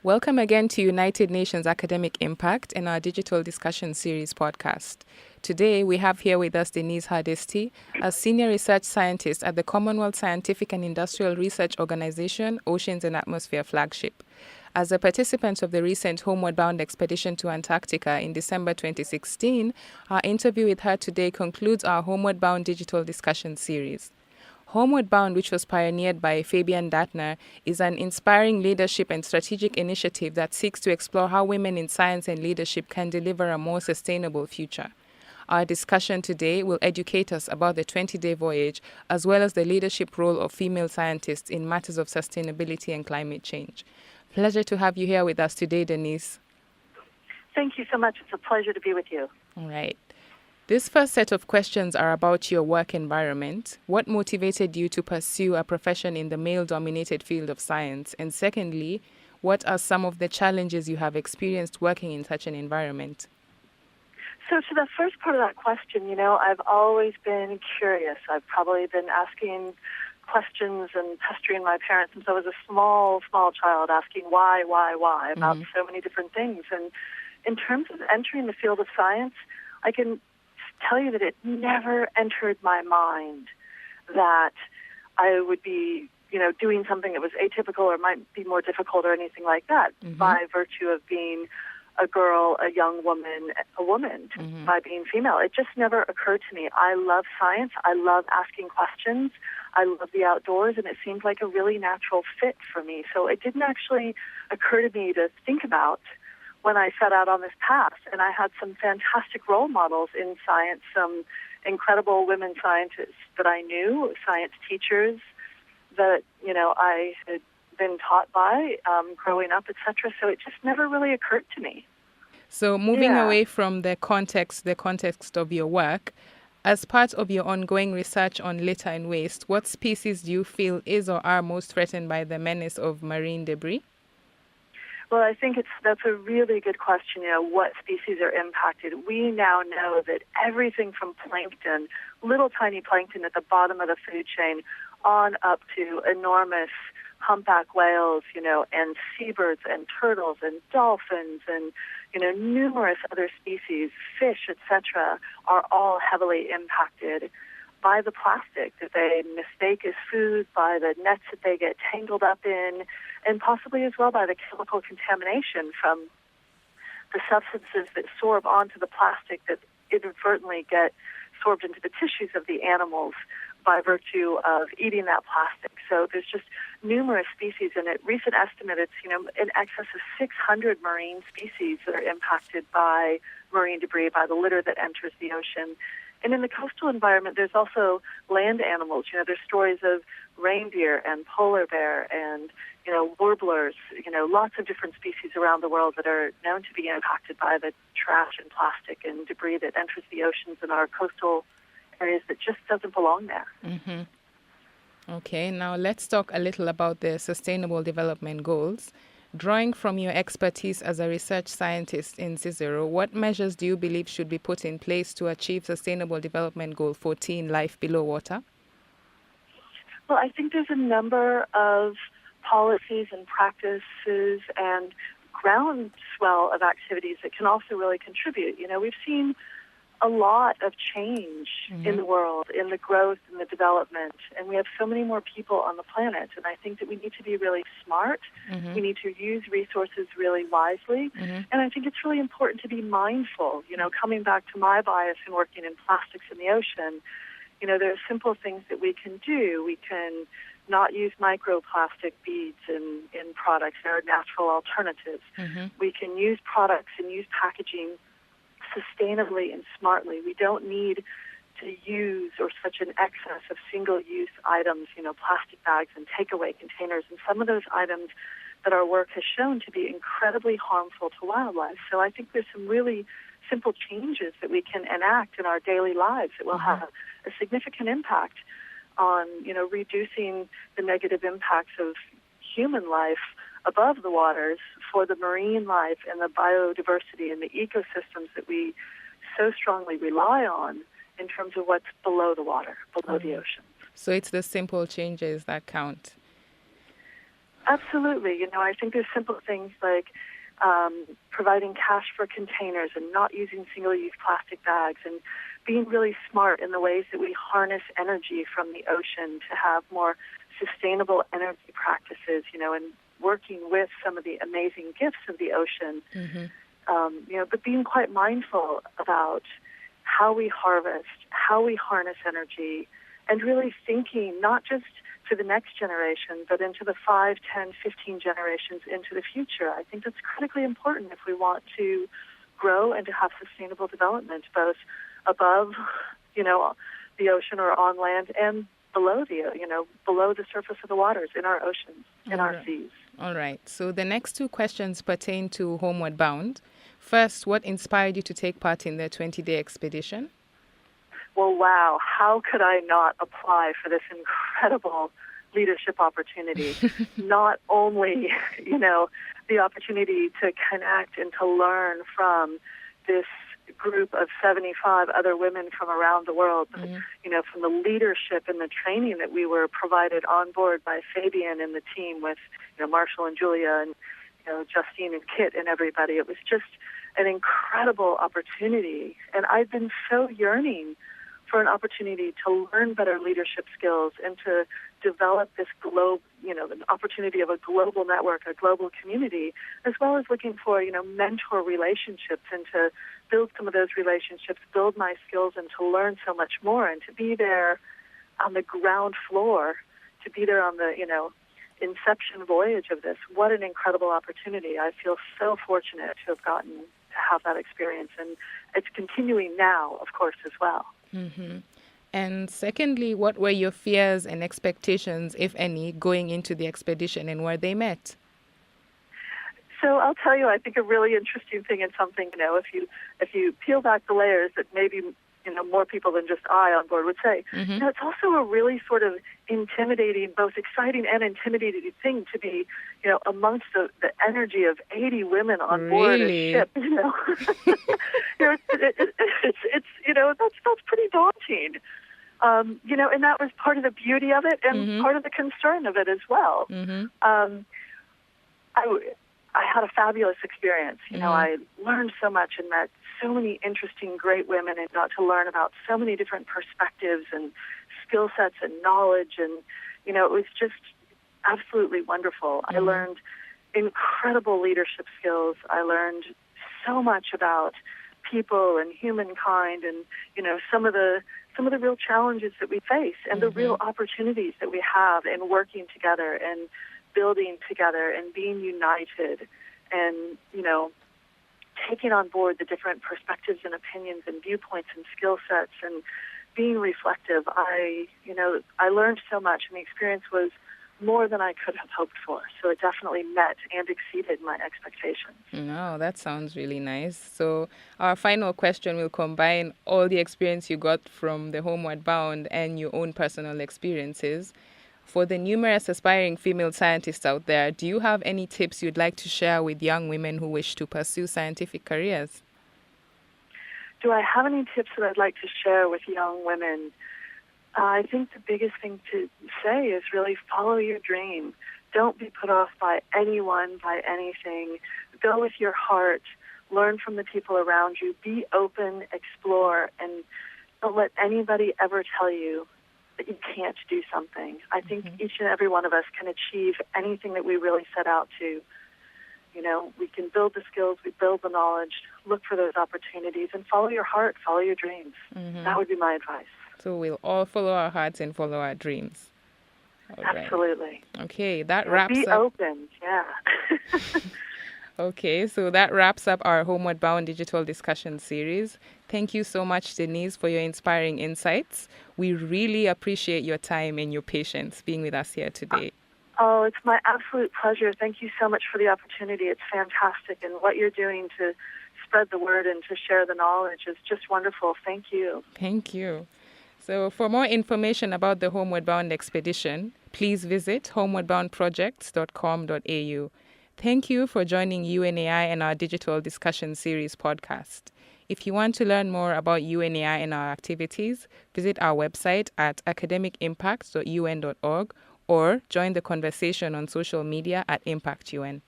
Welcome again to United Nations Academic Impact and our Digital Discussion Series podcast. Today, we have here with us Denise Hardesty, a senior research scientist at the Commonwealth Scientific and Industrial Research Organization, Oceans and Atmosphere Flagship. As a participant of the recent Homeward Bound expedition to Antarctica in December 2016, our interview with her today concludes our Homeward Bound Digital Discussion Series. Homeward Bound, which was pioneered by Fabian Dattner, is an inspiring leadership and strategic initiative that seeks to explore how women in science and leadership can deliver a more sustainable future. Our discussion today will educate us about the 20-day voyage, as well as the leadership role of female scientists in matters of sustainability and climate change. Pleasure to have you here with us today, Denise. Thank you so much. It's a pleasure to be with you. All right. This first set of questions are about your work environment. What motivated you to pursue a profession in the male-dominated field of science? And secondly, what are some of the challenges you have experienced working in such an environment? So to the first part of that question, I've always been curious. I've probably been asking questions and pestering my parents since I was a small child, asking why about so many different things. And in terms of entering the field of science, I can tell you that it never entered my mind that I would be, doing something that was atypical or might be more difficult or anything like that by virtue of being a girl, a young woman, a woman, by being female. It just never occurred to me. I love science. I love asking questions. I love the outdoors, and it seemed like a really natural fit for me. So it didn't actually occur to me to think about when I set out on this path. And I had some fantastic role models in science, some incredible women scientists that I knew, science teachers that, I had been taught by growing up, etc. So it just never really occurred to me. So moving away from the context of your work, as part of your ongoing research on litter and waste, what species do you feel is or are most threatened by the menace of marine debris? Well, I think that's a really good question, what species are impacted. We now know that everything from plankton, little tiny plankton at the bottom of the food chain, on up to enormous humpback whales, and seabirds and turtles and dolphins and, numerous other species, fish, etc., are all heavily impacted by the plastic that they mistake as food, by the nets that they get tangled up in, and possibly as well by the chemical contamination from the substances that sorb onto the plastic that inadvertently get sorbed into the tissues of the animals by virtue of eating that plastic. So there's just numerous species, and at recent estimate, it's in excess of 600 marine species that are impacted by marine debris, by the litter that enters the ocean. And in the coastal environment, there's also land animals. There's stories of reindeer and polar bear and, warblers, lots of different species around the world that are known to be impacted by the trash and plastic and debris that enters the oceans in our coastal areas that just doesn't belong there. Okay, now let's talk a little about the Sustainable Development Goals. Drawing from your expertise as a research scientist in CICERO, what measures do you believe should be put in place to achieve Sustainable Development Goal 14, Life Below Water? Well, I think there's a number of policies and practices and groundswell of activities that can also really contribute. We've seen a lot of change in the world, in the growth and the development, and we have so many more people on the planet, and I think that we need to be really smart. We need to use resources really wisely, and I think it's really important to be mindful. Coming back to my bias in working in plastics in the ocean, there are simple things that we can do. We can not use microplastic beads in products. There are natural alternatives. We can use products and use packaging sustainably and smartly. We don't need to use or such an excess of single-use items, plastic bags and takeaway containers, and some of those items that our work has shown to be incredibly harmful to wildlife. So I think there's some really simple changes that we can enact in our daily lives that will have a significant impact on, reducing the negative impacts of human life above the waters for the marine life and the biodiversity and the ecosystems that we so strongly rely on in terms of what's below the water, below the ocean. So it's the simple changes that count. Absolutely. I think there's simple things like providing cash for containers and not using single-use plastic bags and being really smart in the ways that we harness energy from the ocean to have more sustainable energy practices, and working with some of the amazing gifts of the ocean, but being quite mindful about how we harvest, how we harness energy, and really thinking not just to the next generation, but into the 5, 10, 15 generations into the future. I think that's critically important if we want to grow and to have sustainable development, both above, the ocean or on land and below below the surface of the waters in our oceans, in our seas. All right. So the next two questions pertain to Homeward Bound. First, what inspired you to take part in the 20-day expedition? Well, wow, how could I not apply for this incredible leadership opportunity? Not only, the opportunity to connect and to learn from this group of 75 other women from around the world, but, from the leadership and the training that we were provided on board by Fabian and the team with, Marshall and Julia and, Justine and Kit and everybody. It was just an incredible opportunity. And I've been so yearning for an opportunity to learn better leadership skills and to develop this the opportunity of a global network, a global community, as well as looking for, mentor relationships and to build some of those relationships, build my skills and to learn so much more and to be there on the ground floor, to be there on the, inception voyage of this. What an incredible opportunity. I feel so fortunate to have gotten to have that experience. And it's continuing now, of course, as well. Mm-hmm. And secondly, what were your fears and expectations, if any, going into the expedition, and were they met? So I'll tell you, I think a really interesting thing and something, if you peel back the layers that maybe, more people than just I on board would say, it's also a really sort of intimidating, both exciting and intimidating thing to be, amongst the energy of 80 women on board a ship, that's pretty daunting. And that was part of the beauty of it and part of the concern of it as well. I had a fabulous experience. I learned so much and met so many interesting, great women and got to learn about so many different perspectives and skill sets and knowledge. And, it was just absolutely wonderful. I learned incredible leadership skills. I learned so much about people and humankind and, some of the real challenges that we face and the real opportunities that we have in working together and building together and being united and, taking on board the different perspectives and opinions and viewpoints and skill sets and being reflective. I learned so much, and the experience was more than I could have hoped for. So it definitely met and exceeded my expectations. Oh, that sounds really nice. So our final question will combine all the experience you got from the Homeward Bound and your own personal experiences. For the numerous aspiring female scientists out there, do you have any tips you'd like to share with young women who wish to pursue scientific careers? Do I have any tips that I'd like to share with young women? I think the biggest thing to say is really follow your dream. Don't be put off by anyone, by anything. Go with your heart. Learn from the people around you. Be open, explore, and don't let anybody ever tell you that you can't do something. I think each and every one of us can achieve anything that we really set out to. We can build the skills, we build the knowledge, look for those opportunities, and follow your heart, follow your dreams. That would be my advice. So we'll all follow our hearts and follow our dreams. All Absolutely. Right. Okay, that wraps be up. Be open, yeah. Okay, so that wraps up our Homeward Bound digital discussion series. Thank you so much, Denise, for your inspiring insights. We really appreciate your time and your patience being with us here today. Oh, it's my absolute pleasure. Thank you so much for the opportunity. It's fantastic, and what you're doing to spread the word and to share the knowledge is just wonderful. Thank you. Thank you. So for more information about the Homeward Bound expedition, please visit homewardboundprojects.com.au. Thank you for joining UNAI and our digital discussion series podcast. If you want to learn more about UNAI and our activities, visit our website at academicimpact.un.org or join the conversation on social media at Impact UN.